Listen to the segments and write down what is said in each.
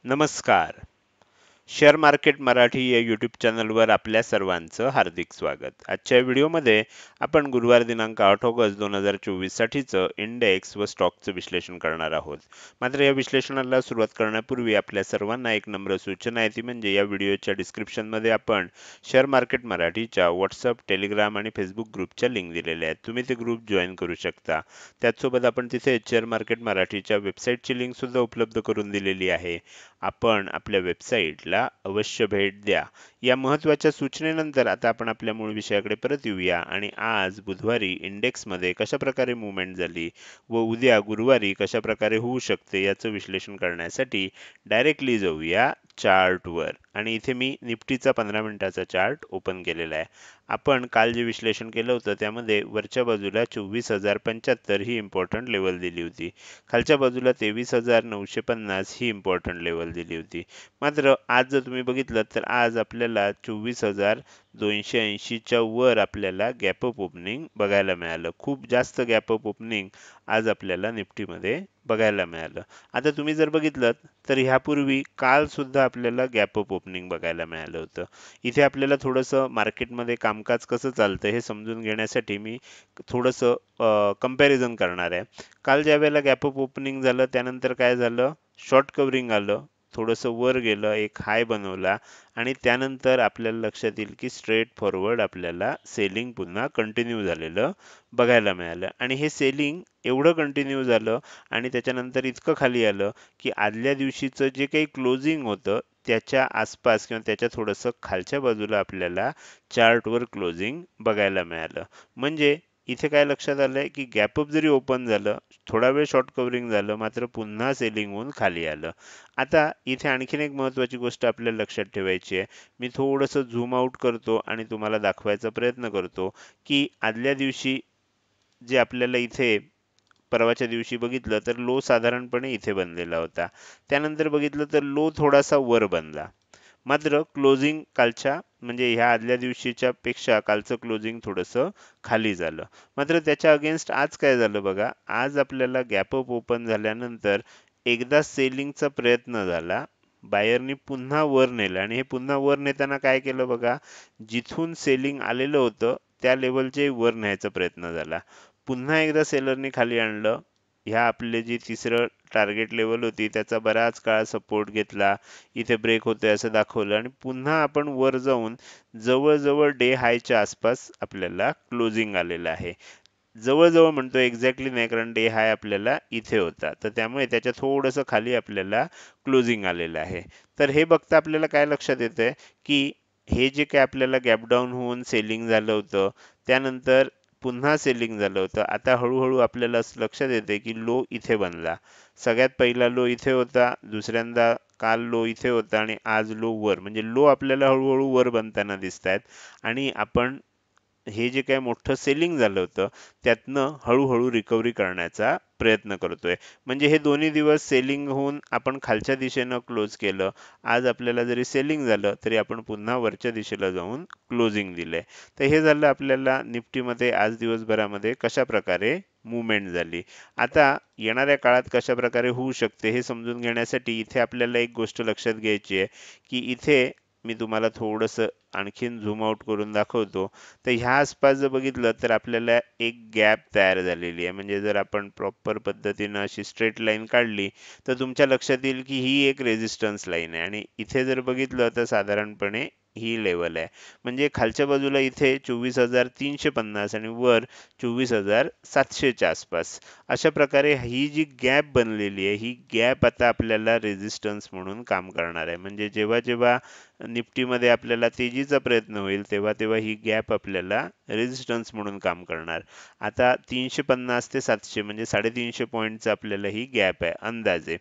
नमस्कार. Share market Marathi या YouTube चॅनलवर आपल्या सर्वांचं हार्दिक स्वागत. आजच्या व्हिडिओमध्ये आपण गुरुवार दिनांक 8 ऑगस्ट 2024 साठीचं इंडेक्स व स्टॉकचं विश्लेषण करणार आहोत. मात्र या विश्लेषणाला सुरुवात करण्यापूर्वी आपल्या सर्वांना एक नम्र सूचना आहे, ती म्हणजे या व्हिडिओच्या डिस्क्रिप्शनमध्ये आपण शेअर मार्केट मराठीच्या व्हॉट्सअप, टेलिग्राम आणि फेसबुक ग्रुपच्या लिंक दिलेल्या आहेत. तुम्ही ते ग्रुप जॉईन करू शकता. त्याचसोबत आपण तिथे शेअर मार्केट मराठीच्या वेबसाईटची लिंक सुद्धा उपलब्ध करून दिलेली आहे. आपण आपल्या वेबसाईटला अवश्य भेट द्या. या महत्त्वाच्या सूचनेनंतर आता आपण आपल्या मूळ विषयाकडे परत येऊया आणि आज बुधवारी इंडेक्समध्ये कशा प्रकारे मूव्हमेंट झाली व उद्या गुरुवारी कशा प्रकारे होऊ शकते याचं विश्लेषण करण्यासाठी डायरेक्टली जाऊया चार्टवर. आणि इथे मी निफ्टीचा 15 मिनिटाचा चार्ट ओपन केलेला आहे. आपण काल जे विश्लेषण केलं होतं त्यामध्ये वरच्या बाजूला 24,075 ही इम्पॉर्टंट लेवल दिली होती. खालच्या बाजूला 23,950 ही इम्पॉर्टंट लेवल दिली होती. मात्र आज जर तुम्ही बघितलं तर आज आपल्याला 24,280च्या वर आपल्याला गॅप अप ओपनिंग बघायला मिळालं. खूप जास्त गॅप अप ओपनिंग आज आपल्याला निफ्टीमध्ये बघायला मिळालं. आता तुम्ही जर बघितलं तर ह्यापूर्वी काल सुद्धा आपल्याला गॅप अप ओपनिंग बघायला मिळालं होतं. इथे आपल्याला थोडंसं मार्केटमध्ये कामकाज कसं चालतं हे समजून घेण्यासाठी मी थोडंसं कंपॅरिझन करणार आहे. काल ज्या वेळेला गॅप अप ओपनिंग झालं त्यानंतर काय झालं, शॉर्ट कव्हरिंग आलं, थोडंसं वर गेलं, एक हाय बनवला आणि त्यानंतर आपल्याला लक्षात येईल की स्ट्रेट फॉरवर्ड आपल्याला सेलिंग पुन्हा कंटिन्यू झालेलं बघायला मिळालं. आणि हे सेलिंग एवढं कंटिन्यू झालं आणि त्याच्यानंतर इतकं खाली आलं की आदल्या दिवशीचं जे काही क्लोजिंग होतं त्याच्या आसपास किंवा त्याच्या थोडंसं खालच्या बाजूला आपल्याला चार्टवर क्लोजिंग बघायला मिळालं. म्हणजे इथे काय लक्षात आलंय की गॅप अप जरी ओपन झालं, थोडा वेळ शॉर्ट कव्हरिंग झालं, मात्र पुन्हा सेलिंग होऊन खाली आलं. आता इथे आणखीन एक महत्त्वाची गोष्ट आपल्याला लक्षात ठेवायची आहे. मी थोडंसं झूम आउट करतो आणि तुम्हाला दाखवायचा प्रयत्न करतो की आदल्या दिवशी जे आपल्याला इथे परवाच्या दिवशी बघितलं तर लो साधारणपणे इथे बनलेला होता. त्यानंतर बघितलं तर लो थोडासा वर बनला. मात्र क्लोजिंग कालच्या म्हणजे ह्या आदल्या दिवशीच्या पेक्षा कालचं क्लोजिंग थोडंसं खाली झालं. मात्र त्याच्या अगेन्स्ट आज काय झालं बघा, आज आपल्याला गॅप अप ओपन झाल्यानंतर एकदा सेलिंगचा प्रयत्न झाला, बायरनी पुन्हा वर नेलं आणि हे पुन्हा वर नेताना काय केलं बघा, जिथून सेलिंग आलेलं होतं त्या लेवलचे वर न्यायचा प्रयत्न झाला. पुन्हा एकदा सेलरने खाली आणलं. ह्या आपले जी तिसरं टार्गेट लेवल होती त्याचा बराच काळ सपोर्ट घेतला, इथे ब्रेक होतोय असं दाखवलं आणि पुन्हा आपण वर जाऊन जवळजवळ डे हायच्या आसपास आपल्याला क्लोजिंग आलेलं आहे. जवळजवळ म्हणतो, एक्झॅक्टली नाही, कारण डे हाय आपल्याला इथे होता, तर त्यामुळे त्याच्या थोडंसं खाली आपल्याला क्लोजिंग आलेलं आहे. तर हे बघता आपल्याला काय लक्षात येतंय की हे जे काय आपल्याला गॅप डाऊन होऊन सेलिंग झालं होतं त्यानंतर पुन्हा सेलिंग झालं होतं, आता हळूहळू आपल्याला असं लक्षात येते की लो इथे बनला. सगळ्यात पहिला लो इथे होता, दुसऱ्यांदा काल लो इथे होता आणि आज लो वर, म्हणजे लो आपल्याला हळूहळू वर बनताना दिसत आहेत. आणि आपण हे जे काही मोठं सेलिंग झालं होतं त्यातनं हळूहळू रिकव्हरी करण्याचा प्रयत्न करतोय. म्हणजे हे दोन्ही दिवस सेलिंग होऊन आपण खालच्या दिशेनं क्लोज केलं. आज आपल्याला जरी सेलिंग झालं तरी आपण पुन्हा वरच्या दिशेला जाऊन क्लोजिंग दिलंय. तर हे झालं आपल्याला निफ्टीमध्ये आज दिवसभरामध्ये कशा प्रकारे मूव्हमेंट झाली. आता येणाऱ्या काळात कशा प्रकारे होऊ शकते हे समजून घेण्यासाठी इथे आपल्याला एक गोष्ट लक्षात घ्यायची आहे की इथे मी तुम्हाला थोडंसं आणखीन झूम आउट करून दाखवतो. तर ह्या आसपास जर बघितलं तर आपल्याला एक गॅप तयार झालेली आहे. म्हणजे जर आपण प्रॉपर पद्धतीनं अशी स्ट्रेट लाईन काढली तर तुमच्या लक्षात येईल की ही एक रेझिस्टन्स लाईन आहे आणि इथे जर बघितलं तर साधारणपणे ही लेवल आहे. म्हणजे खालच्या बाजूला इथे 24,350 आणि वर 24,700च्या आसपास. अशा प्रकारे ही जी गॅप बनलेली आहे, ही गॅप आता आपल्याला रेझिस्टन्स म्हणून काम करणार आहे. म्हणजे जेव्हा जेव्हा निफ्टीमध्ये आपल्याला तेजीचा प्रयत्न होईल तेव्हा तेव्हा ही गॅप आपल्याला रेझिस्टन्स म्हणून काम करणार. आता 350 ते 700 म्हणजे 350 पॉईंटचा आपल्याला ही गॅप आहे अंदाजे.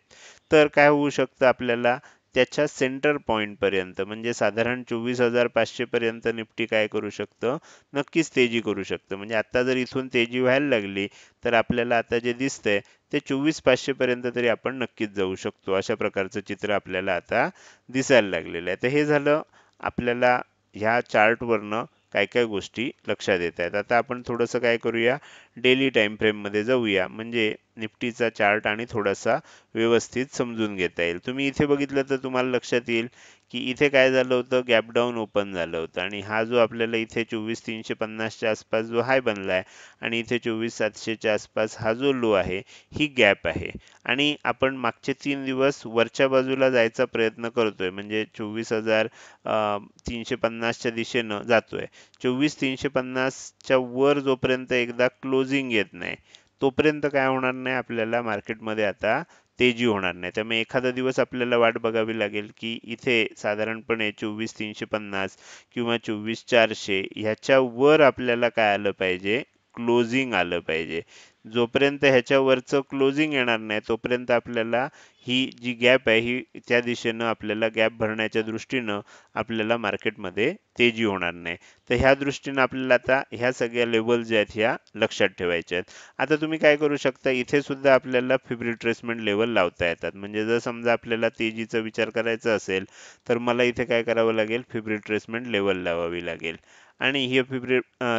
तर काय होऊ शकतं, आपल्याला त्याच्या सेंटर पॉइंट पर्यंत म्हणजे साधारण 24,500 पर्यंत निफ्टी काय करू शकतं, नक्कीच तेजी करू शकतं. म्हणजे आता जर इथून तेजी व्हायला लागली तर आपल्याला आता जे दिसतंय ते 24,500 पर्यंत तरी आपण नक्कीच जाऊ शकतो. अशा प्रकारचं चित्र आपल्याला आता दिसायला लागलेलं आहे. तर हे झालं आपल्याला ह्या चार्टवरनं काय काय गोष्टी लक्षात येत आहेत. आता आपण थोडंसं काय करूया, डेली टाइम फ्रेम मध्ये जाऊया, म्हणजे निफ्टीचा चार्ट आणि थोडासा व्यवस्थित समजून घेता येईल. तुम्ही इथे बघितलं तर तुम्हाला लक्षात येईल की इथे काय झालं होतं, गॅप डाऊन ओपन झालं होतं आणि हा जो आपल्याला इथे 24,350 च्या आसपास जो हाय बनलाय आणि इथे 24,700 च्या आसपास हा जो लो आहे, ही गॅप आहे. आणि आपण मागचे 3 दिवस वरच्या बाजूला जायचा प्रयत्न करतोय, म्हणजे 24,350 च्या दिशेनं जातोय. 24,350 च्या वर जोपर्यंत एकदा क्लोजिंग येत नाही, तोपर्यंत काय होणार नाही, आपल्याला मार्केटमध्ये आता तेजी होणार नाही. त्यामुळे एखादा दिवस आपल्याला वाट बघावी लागेल की इथे साधारणपणे 24,350 किंवा 24,400 ह्याच्या वर आपल्याला काय आलं पाहिजे, क्लोजिंग आलं पाहिजे. जोपर्यंत ह्याच्या वरचं क्लोजिंग येणार नाही, तोपर्यंत आपल्याला ही जी गॅप आहे, ही त्या दिशेनं आपल्याला गॅप भरण्याच्या दृष्टीनं आपल्याला मार्केटमध्ये तेजी होणार नाही. तर ह्या दृष्टीनं आपल्याला आता ह्या सगळ्या लेवल ज्या आहेत ह्या लक्षात ठेवायच्या आहेत. आता तुम्ही काय करू शकता, इथे सुद्धा आपल्याला फिब रिट्रेसमेंट लेवल लावता येतात. म्हणजे जर समजा आपल्याला तेजीचा विचार करायचा असेल, तर मला इथे काय करावं लागेल, फिब रिट्रेसमेंट लेवल लावावी लागेल. आणि ही फिब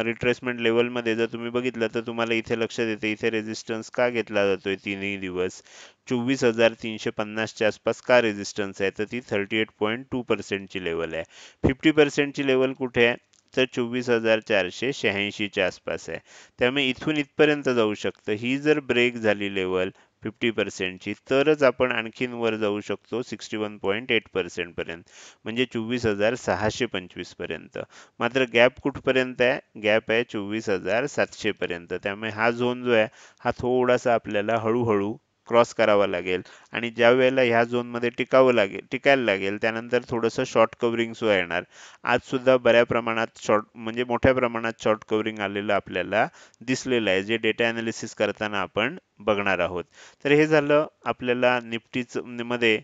रिट्रेसमेंट लेवलमध्ये जर तुम्ही बघितलं तर तुम्हाला इथे लक्षात येते, इथे रेजिस्टन्स का घेतला जातोय तीनही दिवस, 24,350 च्या आसपास का रेजिस्टन्स आहे, तर ती 38.2% ची लेवल आहे. 50% ची लेवल कुठे आहे, तर 24,486 च्या आसपास आहे. त्यामुळे इथून इथपर्यंत जाऊ शकतं. ही जर ब्रेक झाली लेवल 50% ची, तरच आपण आणखीन वर जाऊ शकतो 61.8% पर्यंत, म्हणजे 24,625 पर्यंत. मात्र गॅप कुठपर्यंत आहे, गॅप आहे 24,700 पर्यंत. त्यामुळे हा झोन जो आहे, हा थोडासा आपल्याला हळूहळू क्रॉस करावा लागेल. आणि ज्या वेळेला ह्या झोनमध्ये टिकायला लागेल, त्यानंतर थोडंसं शॉर्ट कव्हरिंग सुद्धा येणार. आज सुद्धा बऱ्या प्रमाणात शॉर्ट, म्हणजे मोठ्या प्रमाणात शॉर्ट कव्हरिंग आलेलं आपल्याला दिसलेलं आहे, जे डेटा अनालिसिस करताना आपण बघणार आहोत. तर हे झालं आपल्याला निफ्टीच मध्ये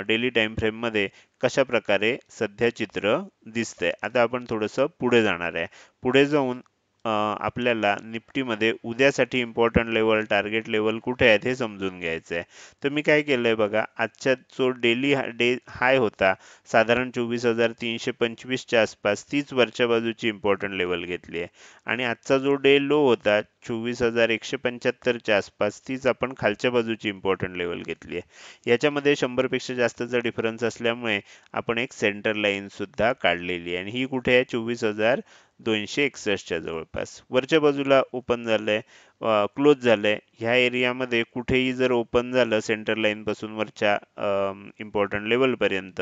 डेली टाइम फ्रेम मध्ये कशा प्रकारे सध्या चित्र दिसतंय. आता आपण थोडंसं पुढे जाणार आहे. पुढे जाऊन आपल्याला निफ्टीमध्ये उद्यासाठी इम्पॉर्टंट लेवल, टार्गेट लेवल कुठे आहेत हे समजून घ्यायचं आहे. तर मी काय केलंय बघा, आजच्या जो डे हाय होता साधारण 24,325 च्या आसपास, तीच वरच्या बाजूची इम्पॉर्टंट लेवल घेतली आहे. आणि आजचा जो डे लो होता 24,175 च्या आसपास, तीच आपण खालच्या बाजूची इम्पॉर्टंट लेवल घेतली आहे. याच्यामध्ये 100 पेक्षा जास्तचा डिफरन्स असल्यामुळे आपण एक सेंटर लाईन सुद्धा काढलेली आहे आणि ही कुठे आहे, 24,261 च्या जवळपास वरच्या बाजूला ओपन झालंय, क्लोज झालंय. ह्या एरियामध्ये कुठेही जर ओपन झालं सेंटर लाईन पासून वरच्या इम्पॉर्टंट लेवल पर्यंत,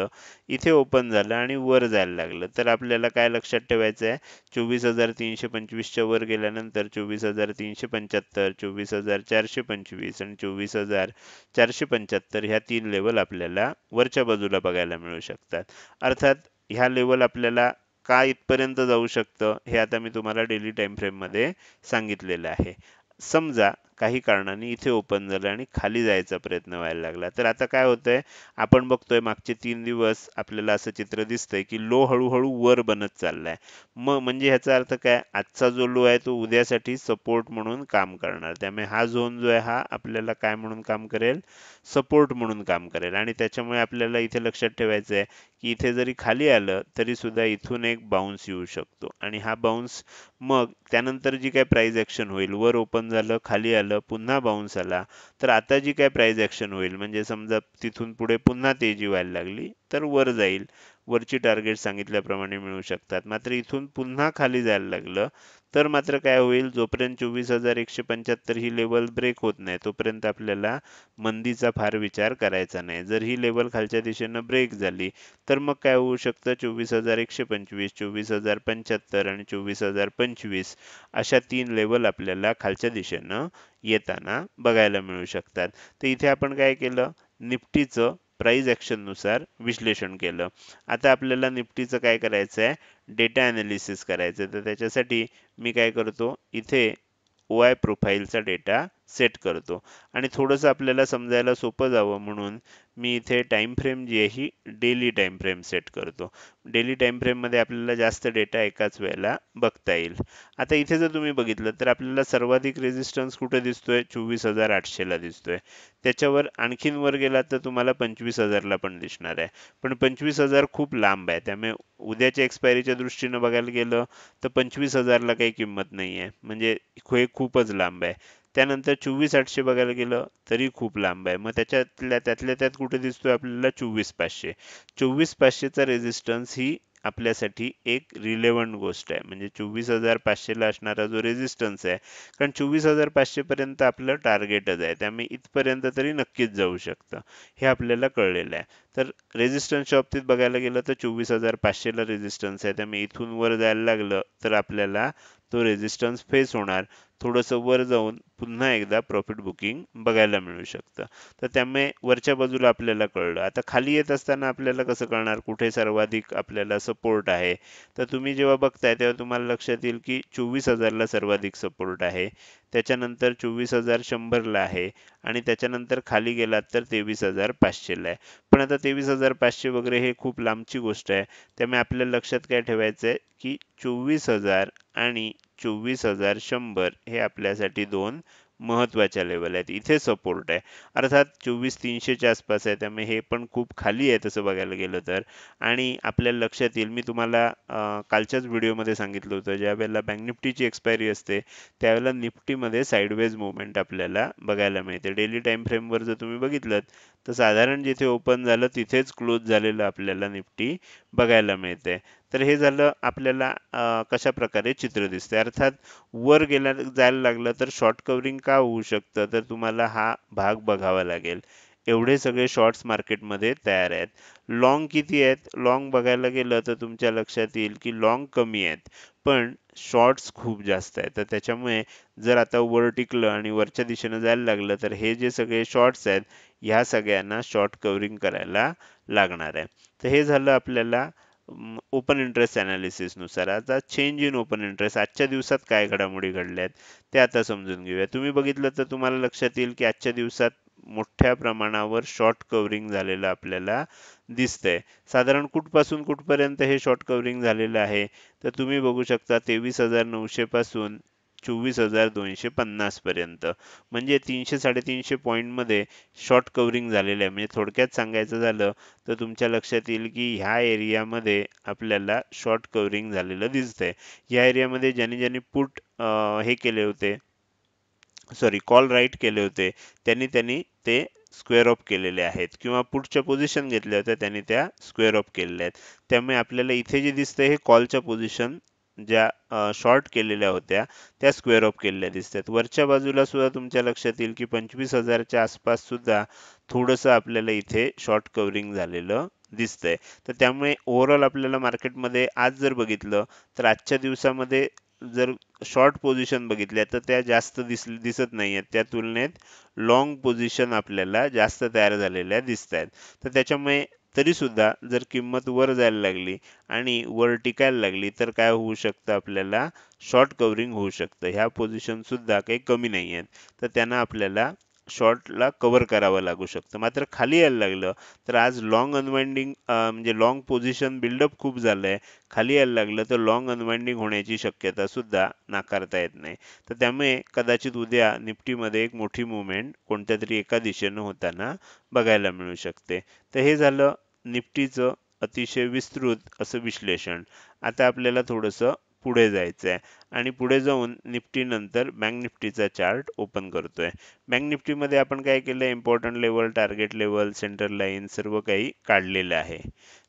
इथे ओपन झालं आणि वर जायला लागलं, तर आपल्याला काय लक्षात ठेवायचं आहे, 24,325 च्या वर गेल्यानंतर 24,375, 24,425 आणि 24,475 ह्या 3 लेवल आपल्याला वरच्या बाजूला बघायला मिळू शकतात. अर्थात ह्या लेवल आपल्याला का इथपर्यंत जाऊ शकतं, हे आता मी तुम्हाला डेली टाइम फ्रेम मध्ये सांगितलेलं आहे. समजा काही कारणाने इथे ओपन झालं आणि खाली जायचा प्रयत्न व्हायला लागला, तर आता काय होतंय, आपण बघतोय मागचे 3 दिवस आपल्याला असं चित्र दिसतंय की लो हळूहळू वर बनत चाललाय. मग म्हणजे ह्याचा अर्थ काय, आजचा जो लो आहे तो उद्यासाठी सपोर्ट म्हणून काम करणार. त्यामुळे हा झोन जो आहे हा आपल्याला काय म्हणून काम करेल, सपोर्ट म्हणून काम करेल. आणि त्याच्यामुळे आपल्याला इथे लक्षात ठेवायचं आहे की इथे जरी खाली आलं तरी सुद्धा इथून एक बाउन्स येऊ शकतो. आणि हा बाउन्स मग त्यानंतर जी काय प्राइस ऍक्शन होईल, वर ओपन झालं, खाली आलं, पुन्हा बाउन्स आला, तर आता जी काय प्राइस ऍक्शन होईल, म्हणजे समजा तिथून पुढे पुन्हा तेजी व्हायला लागली, तर वर जाईल. वरची टार्गेट सांगितल्याप्रमाणे मिळू शकतात. मात्र इथून पुन्हा खाली जायला लागलं तर मात्र काय होईल, जोपर्यंत 24,175 ही लेवल ब्रेक होत नाही, तोपर्यंत आपल्याला मंदीचा फार विचार करायचा नाही. जर ही लेवल खालच्या दिशेनं ब्रेक झाली, तर मग काय होऊ शकतं, 24,125, 24,075 आणि 24,025 अशा 3 लेवल आपल्याला खालच्या दिशेनं येताना बघायला मिळू शकतात. तर इथे आपण काय केलं, निफ्टीचं प्राइस ऍक्शन नुसार विश्लेषण केलं. आता आपल्याला निफ्टीचं काय करायचं आहे, डेटा अनालिसिस करायचं आहे. तर त्याच्यासाठी मी काय करतो, इथे OI प्रोफाईलचा डेटा सेट करतो आणि थोडंसं आपल्याला समजायला सोपं जावं म्हणून मी इथे टाइम फ्रेम जी आहे ही डेली टाइम फ्रेम सेट करतो. डेली टाइम फ्रेम मध्ये आपल्याला जास्त डेटा एकाच वेळेला बघता येईल. आता इथे जर तुम्ही बघितलं तर आपल्याला सर्वाधिक रेजिस्टन्स कुठे दिसतोय? 24,800 ला दिसतोय. त्याच्यावर आणखीन वर गेला तर तुम्हाला 25,000 ला पण दिसणार आहे. पण 25,000 खूप लांब आहे, त्यामुळे उद्याच्या एक्सपायरीच्या दृष्टीने बघायला गेलं तर 25,000 ला काही किंमत नाही आहे, म्हणजे हे खूपच लांब आहे. त्यानंतर 24,800 बघायला गेलं तरी खूप लांब आहे. मग त्यातल्या त्यात कुठे दिसतोय आपल्याला? 24,500. 24,500चा रेझिस्टन्स ही आपल्यासाठी एक रिलेव्हंट गोष्ट आहे. म्हणजे 24,500 ला असणारा जो रेझिस्टन्स आहे, कारण 24,500 पर्यंत आपलं टार्गेटच आहे, त्यामुळे इथपर्यंत तरी नक्कीच जाऊ शकतं, हे आपल्याला कळलेलं आहे. तर रेझिस्टन्सच्या बाबतीत बघायला गेलं तर 24,500 ला रेझिस्टन्स आहे, त्यामुळे इथून वर जायला लागलं तर आपल्याला तो रेझिस्टन्स फेस होणार. थोडंसं वर जाऊन पुन्हा एकदा प्रॉफिट बुकिंग बघायला मिळू शकतं. तर त्यामुळे वरच्या बाजूला आपल्याला कळलं. आता खाली येत असताना आपल्याला कसं कळणार कुठे सर्वाधिक आपल्याला सपोर्ट आहे? तर तुम्ही जेव्हा बघताय तेव्हा तुम्हाला लक्षात येईल की 24,000 ला सर्वाधिक सपोर्ट आहे. त्याच्यानंतर 24,100 ला आहे आणि त्याच्यानंतर खाली गेलात तर 23,500 ला आहे. पण आता 23,500 वगैरे हे खूप लांबची गोष्ट आहे. त्यामुळे आपल्या लक्षात काय ठेवायचं आहे की 24,000 आणि 24,100 हे आपल्यासाठी दोन महत्त्वाच्या लेवल आहेत. इथे सपोर्ट आहे. अर्थात 24,300च्या आसपास आहे, त्यामुळे हे पण खूप खाली आहे तसं बघायला गेलं तर. आणि आपल्याला लक्षात येईल, मी तुम्हाला कालच्याच व्हिडिओमध्ये सांगितलं होतं, ज्या वेळेला बँक निफ्टीची एक्सपायरी असते त्यावेळेला निफ्टीमध्ये साइडवेज मुवमेंट आपल्याला बघायला मिळते. डेली टाइम फ्रेमवर जर तुम्ही बघितलं तर साधारण जिथे ओपन झालं तिथेच क्लोज झालेलं आपल्याला निफ्टी बघायला मिळते. तर हे झालं आपल्याला कशा प्रकारे चित्र दिसते. अर्थात वर जायला लागलं तर शॉर्ट कव्हरिंग का होऊ शकतं, तर तुम्हाला हा भाग बघावा लागेल. एवढे सगळे शॉर्ट्स मार्केटमध्ये तयार आहेत. लॉंग किती आहेत? लॉंग बघायला गेलं तर तुमच्या लक्षात येईल की लॉंग कमी आहेत, पण शॉर्ट्स खूप जास्त आहेत. तर त्याच्यामुळे जर आता वर टिकलं आणि वरच्या दिशेनं जायला लागलं तर हे जे सगळे शॉर्ट्स आहेत ह्या सगळ्यांना शॉर्ट कव्हरिंग करायला लागणार आहे. तर हे झालं आपल्याला ओपन इंटरेस्ट अनालिसिस नुसार. आता चेंज इन ओपन इंटरेस्ट आजच्या दिवसात काय घडामोडी घडल्यात ते आता समजून घेऊया. तुम्ही बघितलं तर तुम्हाला लक्षात येईल की आजच्या दिवसात मोठ्या प्रमाणावर शॉर्ट कव्हरिंग झालेलं आपल्याला दिसतंय. साधारण कुठपासून कुठपर्यंत हे शॉर्ट कव्हरिंग झालेलं आहे, तर तुम्ही बघू शकता 23,900 पासून 24,250 पर्यंत, म्हणजे 300-350 पॉईंट मध्ये शॉर्ट कव्हरिंग झालेलं आहे. म्हणजे थोडक्यात सांगायचं झालं तर तुमच्या लक्षात येईल की ह्या एरियामध्ये आपल्याला शॉर्ट कव्हरिंग झालेलं दिसतंय. या एरियामध्ये ज्यांनी ज्यांनी पुट हे केले होते, सॉरी कॉल राईट केले होते, त्यांनी त्यांनी ते स्क्वेअर ऑफ केलेले आहेत, किंवा पुटच्या पोझिशन घेतल्या होत्या त्यांनी त्या स्क्वेअर ऑफ केलेल्या आहेत. त्यामुळे आपल्याला इथे जे दिसतंय हे कॉलच्या पोझिशन ज्या शॉर्ट केलेल्या होत्या त्या स्क्वेअर ऑफ केलेल्या दिसतात. वरच्या बाजूला सुद्धा तुमच्या लक्षात येईल की 25,000च्या आसपास सुद्धा थोडंसं आपल्याला इथे शॉर्ट कव्हरिंग झालेलं दिसतंय. तर त्यामुळे ओव्हरऑल आपल्याला मार्केटमध्ये आज जर बघितलं तर आजच्या दिवसामध्ये जर शॉर्ट पोझिशन बघितल्या तर त्या जास्त दिसत नाहीयेत. त्या तुलनेत लॉंग पोझिशन आपल्याला जास्त तयार झालेल्या दिसत आहेत. तर त्याच्यामुळे तरी सुद्धा जर किंमत वर जायला लागली आणि वर टिकायला लागली तर काय होऊ शकतं, आपल्याला शॉर्ट कव्हरिंग होऊ शकतं. ह्या पोझिशन सुद्धा काही कमी नाही आहेत, तर त्यांना आपल्याला शॉर्टला कव्हर करावं लागू शकतं. मात्र खाली यायला लागलं तर आज लॉंग अनवाइंडिंग म्हणजे लॉंग पोझिशन बिल्डअप खूप झालंय. खाली यायला लागलं तर लॉंग अनवाइंडिंग होण्याची शक्यता सुद्धा नाकारता येत नाही. तर त्यामुळे कदाचित उद्या निफ्टीमध्ये एक मोठी मुवमेंट कोणत्या तरी एका दिशेनं होताना बघायला मिळू शकते. तर हे झालं निफ्टीचं अतिशय विस्तृत असं विश्लेषण. आता आपल्याला थोडंसं पुढे जायचं आहे आणि पुढे जाऊन निफ्टी नंतर बँक निफ्टीचा चार्ट ओपन करतोय. बँक निफ्टीमध्ये आपण काय केलं, important level, target level, centre line सर्व काही काढलेलं आहे.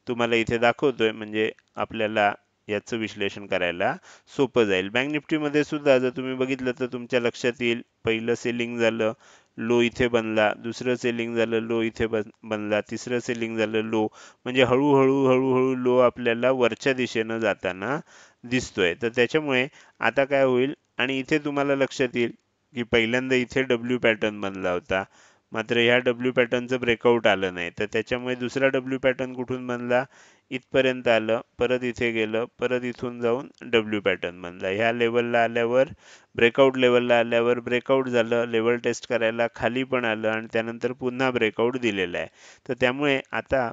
तुम्हाला इथे दाखवतोय, म्हणजे आपल्याला याचं विश्लेषण करायला सोपं जाईल. बँक निफ्टीमध्ये सुद्धा जर तुम्ही बघितलं तर तुमच्या लक्षात येईल, पहिलं सेलिंग झालं, लो इथे बनला, दुसरं सेलिंग झालं, लो इथे बनला, तिसरं सेलिंग झालं, लो, म्हणजे हळूहळू हळूहळू लो आपल्याला वरच्या दिशेनं जाताना दिसतोय. तर त्याच्यामुळे आता काय होईल, आणि इथे तुम्हाला लक्षात येईल की पहिल्यांदा इथे डब्ल्यू पॅटर्न बनला होता, मात्र ह्या डब्ल्यू पॅटर्नचं ब्रेकआउट आलं नाही. तर त्याच्यामुळे दुसरा डब्ल्यू पॅटर्न कुठून बनला, इथपर्यंत आलं, परत इथे गेलं, परत इथून जाऊन डब्ल्यू पॅटर्न बनला. ह्या लेवलला आल्यावर ब्रेकआउट लेवलला आल्यावर ब्रेकआउट झालं, लेवल टेस्ट करायला खाली पण आलं आणि त्यानंतर पुन्हा ब्रेकआउट दिलेला आहे. तर त्यामुळे आता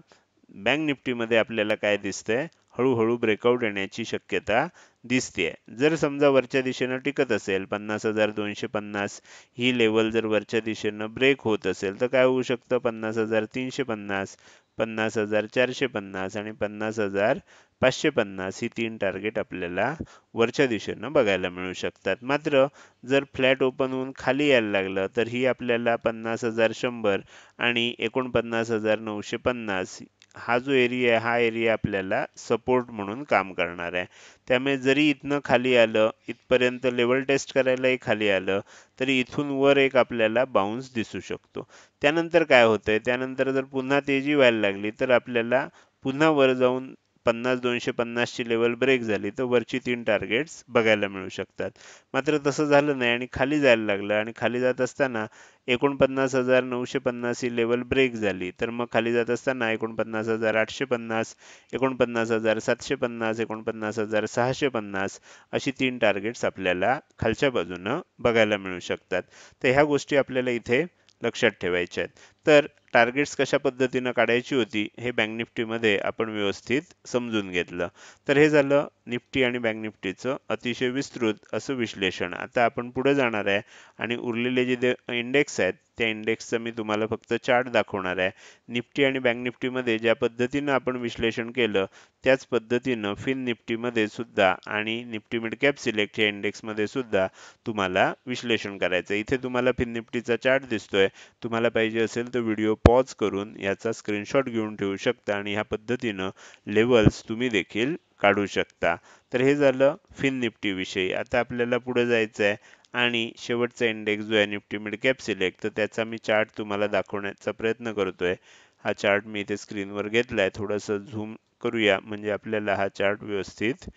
बँक निफ्टीमध्ये आपल्याला काय दिसतंय, हळूहळू ब्रेकआउट येण्याची शक्यता दिसतेय. जर समजा वरच्या दिशेनं टिकत असेल 50,250 ही लेवल जर वरच्या दिशेनं ब्रेक होत असेल तर काय होऊ शकतं, 50,350, 50,450 आणि 50,550 ही तीन टार्गेट आपल्याला वरच्या दिशेनं बघायला मिळू शकतात. मात्र जर फ्लॅट ओपन होऊन खाली यायला लागलं तर ही आपल्याला 50,100 आणि 49,950 हा जो एरिया आहे, हा एरिया आपल्याला सपोर्ट म्हणून काम करणार आहे. त्यामुळे जरी इथनं खाली आलं, इथपर्यंत लेवल टेस्ट करायलाही खाली आलं, तरी इथून वर एक आपल्याला बाउन्स दिसू शकतो. त्यानंतर काय होतंय, त्यानंतर जर पुन्हा तेजी व्हायला लागली तर आपल्याला पुन्हा वर जाऊन 50,250 ची लेवल ब्रेक झाली तर वरची तीन टार्गेट्स बघायला मिळू शकतात. मात्र तसं झालं नाही आणि खाली जायला लागलं आणि खाली जात असताना 49,950 ही लेवल ब्रेक झाली, तर मग खाली जात असताना 49,850, 49,750, 49,650 अशी तीन टार्गेट्स आपल्याला खालच्या बाजूनं बघायला मिळू शकतात. तर ह्या गोष्टी आपल्याला इथे लक्षात ठेवायच्या आहेत. तर टार्गेट्स कशा पद्धतीनं काढायची होती हे बँक निफ्टीमध्ये आपण व्यवस्थित समजून घेतलं. तर हे झालं निफ्टी आणि बँक निफ्टीचं अतिशय विस्तृत असं विश्लेषण. आता आपण पुढे जाणार आहे आणि उरलेले जे इंडेक्स आहेत त्या इंडेक्सचं मी तुम्हाला फक्त चार्ट दाखवणार आहे. निफ्टी आणि बँक निफ्टीमध्ये ज्या पद्धतीनं आपण विश्लेषण केलं त्याच पद्धतीनं फिन निफ्टीमध्ये सुद्धा आणि निफ्टी मिड कॅप सिलेक्ट या इंडेक्समध्ये सुद्धा तुम्हाला विश्लेषण करायचं. इथे तुम्हाला फिन निफ्टीचा चार्ट दिसतोय. तुम्हाला पाहिजे असेल तर व्हिडिओ पॉज करून याचा स्क्रीनशॉट घेऊन ठेवू शकता आणि ह्या पद्धतीनं लेवल्स तुम्ही देखील काढू शकता. तर हे झालं फिन निफ्टी विषयी. आता आपल्याला पुढे जायचं आहे आणि शेवटचा इंडेक्स जो आहे निफ्टी मिड कॅप सिलेक्ट, तर त्याचा मी चार्ट तुम्हाला दाखवण्याचा प्रयत्न करतोय. हा चार्ट मी इथे स्क्रीनवर घेतलाय, थोडंसं झूम करूया म्हणजे आपल्याला हा चार्ट व्यवस्थित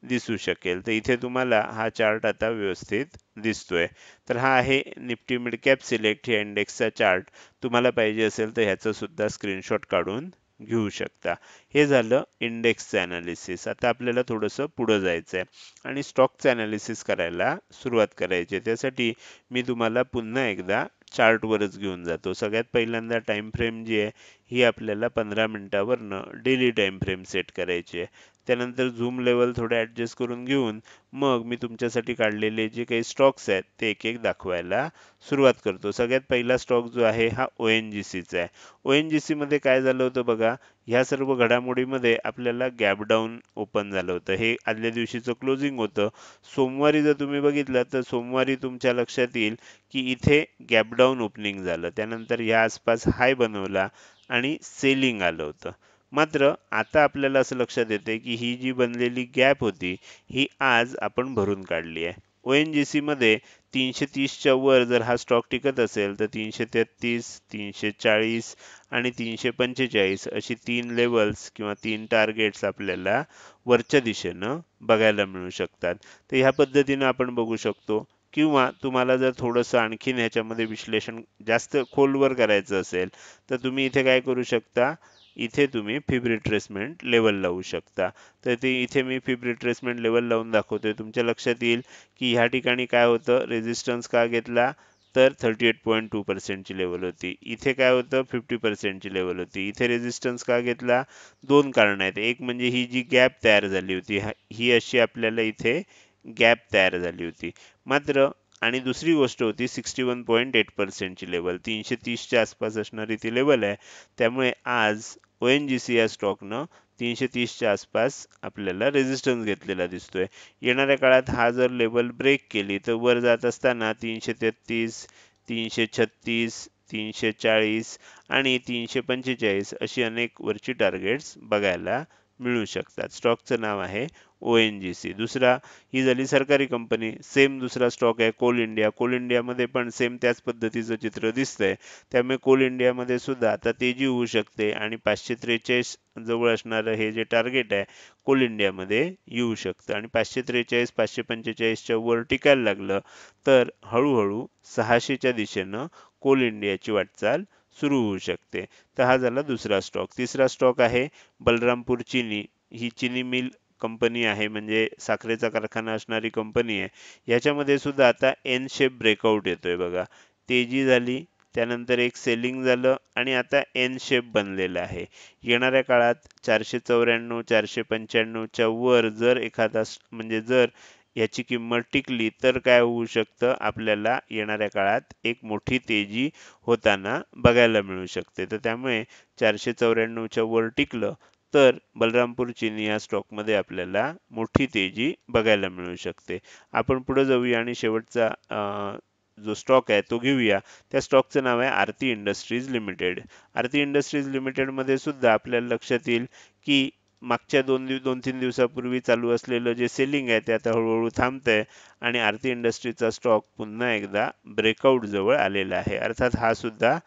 दिसू शकेल. तर इथे तुम्हाला हा चार्ट आता व्यवस्थित दिसतोय. तर हा आहे निफ्टी मिड कॅप सिलेक्ट या इंडेक्सचा चार्ट. तुम्हाला पाहिजे असेल तर ह्याचा सुद्धा स्क्रीनशॉट काढून घेऊ शकता. हे झालं इंडेक्सचं अनालिसिस. आता आपल्याला थोडंसं पुढं जायचं आहे आणि स्टॉकचं अनालिसिस करायला सुरुवात करायची आहे. त्यासाठी मी तुम्हाला पुन्हा एकदा चार्टवरच घेऊन जातो. सगळ्यात पहिल्यांदा टाइम फ्रेम जी आहे ही आपल्याला 15 मिनिटावरनं डेली टाइम फ्रेम सेट करायची आहे. त्यानंतर झूम लेवल थोडे ॲडजस्ट करून घेऊन मग मी तुमच्यासाठी काढलेले जे काही स्टॉक्स आहेत ते एक एक दाखवायला सुरुवात करतो. सगळ्यात पहिला स्टॉक जो आहे हा ONGCचा आहे. ONGC मध्ये काय झालं होतं बघा, ह्या सर्व घडामोडीमध्ये आपल्याला गॅप डाऊन ओपन झालं होतं. हे आदल्या दिवशीचं क्लोजिंग होतं. सोमवारी जर तुम्ही बघितलं तर सोमवारी तुमच्या लक्षात येईल की इथे गॅप डाऊन ओपनिंग झालं. त्यानंतर या आसपास हाय बनवला आणि सेलिंग आलं होतं. मात्र आता आपल्याला असं लक्षात येते की ही जी बनलेली गॅप होती ही आज आपण भरून काढली आहे. ONGC मध्ये 330च्या वर जर हा स्टॉक टिकत असेल तर 333, 340 आणि 345 अशी तीन लेवल्स किंवा तीन टार्गेट्स आपल्याला वरच्या दिशेनं बघायला मिळू शकतात. तर ह्या पद्धतीनं आपण बघू शकतो. किंवा तुम्हाला जर थोडंसं आणखीन ह्याच्यामध्ये विश्लेषण जास्त खोलवर करायचं असेल तर तुम्ही इथे काय करू शकता, इथे तुम्ही फिब रिट्रेसमेंट लेवल लावू शकता. तर ते इथे मी फिब रिट्रेसमेंट लेवल लावून दाखवतोय. तुमच्या लक्षात येईल की ह्या ठिकाणी काय होतं, रेझिस्टन्स का घेतला तर 38.2% ची लेवल होती. इथे काय होतं 50% ची लेवल होती. इथे रेझिस्टन्स का घेतला, दोन कारण आहेत. एक म्हणजे ही जी गॅप तयार झाली होती ही अशी आपल्याला इथे गॅप तयार झाली होती. मात्र आणि दुसरी गोष्ट होती 61.8% ची लेवल, 330च्या आसपास असणारी ती लेवल आहे. त्यामुळे आज ONGC या स्टॉकनं 330च्या आसपास आपल्याला रेझिस्टन्स घेतलेला दिसतोय. येणाऱ्या काळात हा जर लेवल ब्रेक केली तर वर जात असताना 333, 336, 340 आणि 345 अशी अनेक वरची टार्गेट्स बघायला मिळू शकतात. स्टॉकचं नाव आहे ONGC. दुसरा ही झाली सरकारी कंपनी. सेम दुसरा स्टॉक आहे कोल इंडिया. कोल इंडियामध्ये पण सेम त्याच पद्धतीचं चित्र दिसतंय. त्यामुळे कोल इंडियामध्ये सुद्धा आता तेजी होऊ शकते आणि 543 जवळ असणारं हे जे टार्गेट आहे कोल इंडियामध्ये येऊ शकतं आणि 543, 545च्या वर टिकायला लागलं तर हळूहळू 600च्या दिशेनं कोल इंडियाची वाटचाल सुरू होऊ शकते. तर हा झाला दुसरा स्टॉक. तिसरा स्टॉक आहे बलरामपूर चिनी. ही चिनी मिल कंपनी आहे, म्हणजे साखरेचा कारखाना असणारी कंपनी आहे. याच्यामध्ये सुद्धा आता एन शेप ब्रेकआउट येतोय बघा. तेजी झाली, त्यानंतर एक सेलिंग झालं आणि आता एन शेप बनलेला आहे. येणाऱ्या काळात 494 495 च्या वर जर म्हणजे जर याची किंमत टिकली तर काय होऊ शकतं, आपल्याला येणाऱ्या काळात एक मोठी तेजी होताना बघायला मिळू शकते. तर त्यामुळे 494 च्या वर टिकलं तर बलरामपूर चिनी या स्टॉकमध्ये आपल्याला मोठी तेजी बघायला मिळू शकते. आपण पुढे जाऊया आणि शेवटचा जो स्टॉक आहे तो घेऊया. त्या स्टॉकचं नाव आहे आरती इंडस्ट्रीज लिमिटेड. आरती इंडस्ट्रीज लिमिटेडमध्ये सुद्धा आपल्याला लक्षात येईल की मागच्या 2-3 दिवसापूर्वी चालू असलेलं जे सेलिंग आहे ते आता हळूहळू थांबतंय आणि आरती इंडस्ट्रीजचा स्टॉक पुन्हा एकदा ब्रेकआउट जवळ आलेला आहे. अर्थात हा सुद्धा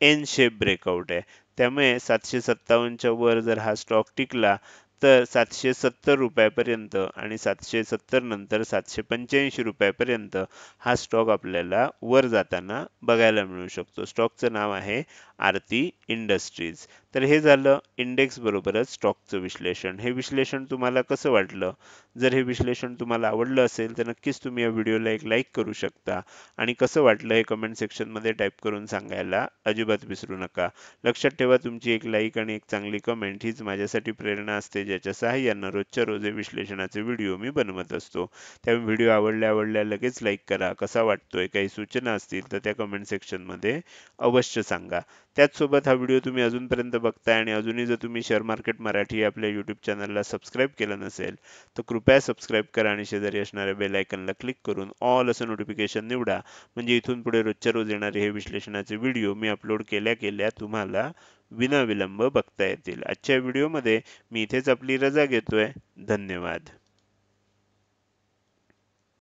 एन शेप ब्रेकआउट आहे. त्यामुळे 757 च्या वर जर हा स्टॉक टिकला तर 770 रुपयापर्यंत आणि 770 नंतर 785 रुपयापर्यंत हा स्टॉक आपल्याला वर जाताना बघायला मिळू शकतो. स्टॉकचं नाव आहे आरती इंडस्ट्रीज. तर हे झालं इंडेक्स बरोबरच स्टॉकचं विश्लेषण. हे विश्लेषण तुम्हाला कसं वाटलं? जर हे विश्लेषण तुम्हाला आवडलं असेल तर नक्कीच तुम्ही या व्हिडिओला एक लाईक करू शकता आणि कसं वाटलं हे कमेंट सेक्शनमध्ये टाईप करून सांगायला अजिबात विसरू नका. लक्षात ठेवा, तुमची एक लाईक आणि एक चांगली कमेंट हीच माझ्यासाठी प्रेरणा असते, ज्याच्या सहाय्यानं रोजच्या रोज हे विश्लेषणाचे व्हिडिओ मी बनवत असतो. त्यामुळे व्हिडिओ आवडल्या लगेच लाईक करा. कसा वाटतोय, काही सूचना असतील तर त्या कमेंट सेक्शनमध्ये अवश्य सांगा. त्याचसोबत हा व्हिडिओ तुम्ही अजूनपर्यंत बघताय आणि अजूनही जर तुम्ही शेअर मार्केट मराठी या आपल्या यूट्यूब चॅनलला सबस्क्राईब केलं नसेल तर कृपया सबस्क्राईब करा आणि शेजारी असणाऱ्या बेल आयकॉनला क्लिक करून ऑल असं नोटिफिकेशन निवडा. म्हणजे इथून पुढे रोजच्या रोज येणारे हे विश्लेषणाचे व्हिडिओ मी अपलोड केल्या केल्या तुम्हाला विनाविलंब बघता येतील. आजच्या व्हिडिओमध्ये मी इथेच आपली रजा घेतोय. धन्यवाद.